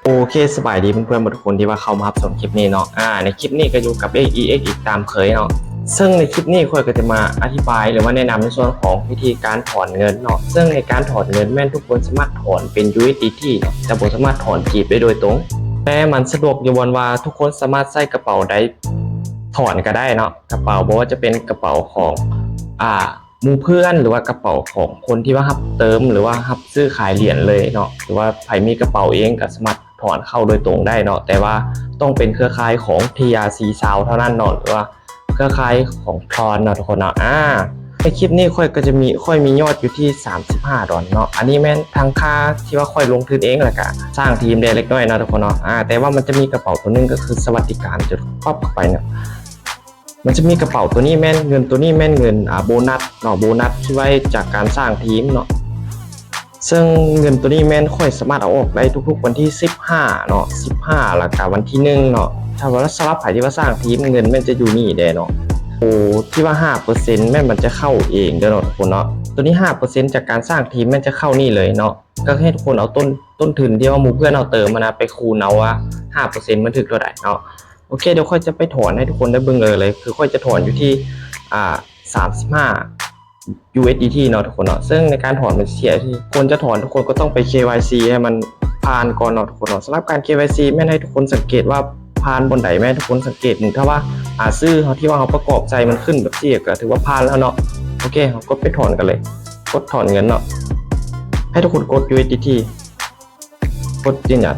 โอเคสบายดีเพื่อนๆทุกคนที่ว่าเข้ามารับชมคลิปนี้เนาะในคลิปนี้ก็อยู่กับ XEX อีกตามเคยเนาะซึ่งในคลิปนี้ค่อยก็จะมาอธิบายหรือว่าแนะนำในส่วนของวิธีการถอนเงินเนาะซึ่งในการถอนเงินแม่นทุกคนสามารถถอนเป็น USDT เนาะแต่บ่สามารถถอนกีบได้โดยตรงแต่มันสะดวกอยู่บนว่าทุกคนสามารถใส่กระเป๋าได้ถอนก็ได้เนาะกระเป๋าบอกว่าจะเป็นกระเป๋าของหมู่เพื่อนหรือว่ากระเป๋าของคนที่ว่ารับเติมหรือว่ารับซื้อขายเหรียญเลยเนาะหรือว่าใครมีกระเป๋าเองก็สามารถถอนเข้าโดยตรงได้เนาะแต่ว่าต้องเป็นเครือข่ายของ TRC Sound เท่านั้นเนาะหรือว่าเครือข่ายของทรอนเนาะทุกคนเนาะในคลิปนี้ค่อยมียอดอยู่ที่$35เนาะอันนี้แม่นทางค่าที่ว่าค่อยลงทุนเองแหละก็สร้างทีมได้เล็กน้อยเนาะทุกคนเนาะแต่ว่ามันจะมีกระเป๋าตัวนึงก็คือสวัสดิการจะครอบเข้าไปเนี่ยมันจะมีกระเป๋าตัวนี้แม่นเงินตัวนี้แม่นเงินโบนัสเนาะโบนัสที่ไว้จากการสร้างทีมเนาะซึ่งเงินตัวนี้แม่นค่อยสามารถเอาออกได้ทุกๆวันที่15เนาะ15แล้วก็วันที่1เนาะถ้าว่าสลับไผที่ว่าสร้างทีมเงินแม่นจะอยู่นี่แน่เนาะที่ว่า 5% แม่นมันจะเข้าเองเด้อเนาะทุกคนเนาะตัวนี้ 5% จากการสร้างทีมแม่นจะเข้านี่เลยเนาะก็ให้ทุกคนเอาต้นทุนที่ว่าหมู่เพื่อนเอาเติมมานะไปคูณเอาว่า 5% มันถึงเท่าไหร่เนาะโอเคเดี๋ยวค่อยจะไปถอนให้ทุกคนได้เบิ่งเลยคือค่อยจะถอนอยู่ที่35 USDT เนาะทุกคนเนาะซึ่งในการถอนมันเสียที่คนจะถอนทุกคนก็ต้องไป KYC ให้มันผ่านก่อนเนาะทุกคนเนาะสำหรับการ KYC แม่นให้ทุกคนสังเกตว่าผ่านบนไหนแม่ทุกคนสังเกตหนึ่งถ้าว่าซื้อเขาที่ว่าเขาประกอบใจมันขึ้นแบบที่ก็ถือว่าผ่านแล้วเนาะโอเคเราก็ไปถอนกันเลยกดถอนเงินเนาะให้ทุกคนกด USDT กดยืนยัน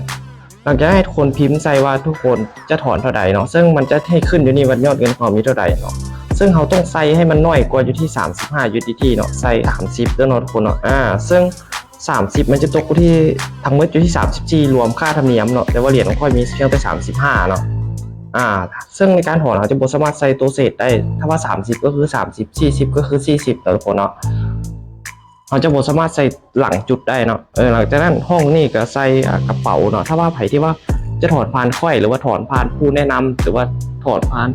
หลังจากให้ทุกคนพิมพ์ใส่ว่าทุกคนจะถอนเท่าใดเนาะซึ่งมันจะให้ขึ้นอยู่นี่ว่ายอดเงินของมีเท่าใดเนาะซึ่งเขาต้องใส่ให้มันน้อยกว่าอยู่ที่35 USDT เนาะใส่30ด้วยเนาะทุกคนเนาะซึ่ง30มันจะตกอยู่ที่ทั้งหมดอยู่ที่34รวมค่าธรรมเนียมเนาะแต่ว่าเหรียญของค่อยมีเพียงแต่35เนาะซึ่งในการถอนเราจะบ่สามารถใส่ตัวเศษได้ถ้าว่า30ก็คือ30 40ก็คือ40เนาะทุกคนเนาะเราจะบ่สามารถใส่หลังจุดได้เนาะหลังจากนั้นห้องนี่ก็ใส่กระเป๋าเนาะถ้าว่าไผที่ว่าจะถอนผ่านค่อยหรือว่าถอนผ่านผู้แนะนำหรือว่าถอนผ่าน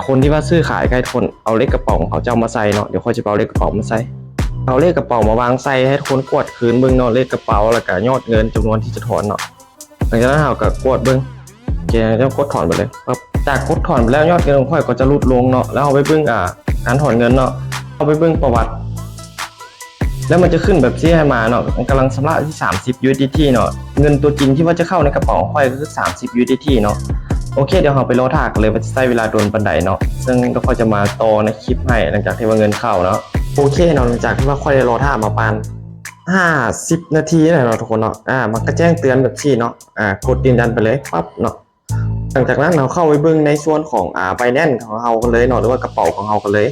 คนที่ว่าซื้อขายใกล้คนเอาเลขกระเป๋าของเขาจะเอามาใส่เนาะเดี๋ยวค่อยจะเอาเลขกระเป๋ามาใส่เอาเลขกระเป๋ามาวางใส่ให้คนกดคืนเบิ่งเนาะเลขกระเป๋าแล้วก็ยอดเงินจำนวนที่จะถอนเนาะหลังจากนั้นเราก็กดเบิ่งโอเคจะกดถอนไปเลยจากกดถอนไปแล้วยอดเงินของค่อยก็จะลดลงเนาะแล้วเอาไปเบิ่งการถอนเงินเนาะเอาไปเบิ่งประวัติแล้วมันจะขึ้นแบบที่ให้มาเนาะมันกำลังชำระที่30 USDT เนาะเงินตัวจริงที่ว่าจะเข้าในกระเป๋าของค่อยก็คือ30 USDT เนาะโอเคเดี๋ยวเราไปรอท่ากันเลยว่าจะใช้เวลาโดนปันใดเนาะซึ่งเราก็จะมาต่อในคลิปให้หลังจากที่ว่าเงินเข้าเนาะโอเคเนาะหลังจากที่ว่าค่อยได้รอท่ามาประมาณ50 นาทีเนาะทุกคนเนาะมันก็แจ้งเตือนแบบที่เนาะกดยืนยันไปเลยปั๊บเนาะหลังจากนั้นเราเข้าไปเบิ่งในส่วนของBinance ของเรากันเลยเนาะหรือว่ากระเป๋าของเรากันเลย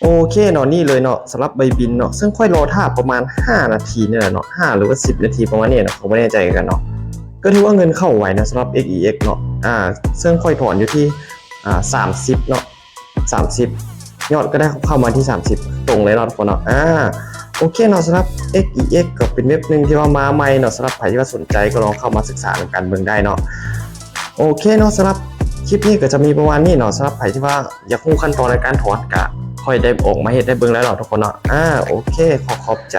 โอเคเนาะนี่เลยเนาะสำหรับใบบินเนาะซึ่งค่อยรอท่าประมาณ5 นาทีเนี่ยเนาะ5หรือว่า10 นาทีประมาณนี้นะผมไม่แน่ใจกันเนาะก็ถือว่าเงินเข้าไวนะสำหรับ XEX เนาะซึ่งค่อยถอนอยู่ที่30เนาะ30ยอดก็ได้เข้ามาที่30ตรงเลยเนาะทุกคนเนาะโอเคเนาะสำหรับ XEX ก็เป็นเว็บหนึ่งที่ว่ามาใหม่เนาะสำหรับใครที่ว่าสนใจก็ลองเข้ามาศึกษาในการเบิ่งได้เนาะโอเคเนาะสำหรับคลิปนี้ก็จะมีประมาณนี้เนาะสำหรับใครที่ว่าอยากรู้ขั้นตอนในการถอนก็ค่อยได้ออกมาเฮ็ดได้เบิ่งแล้วเนาะทุกคนเนาะโอเคขอบใจ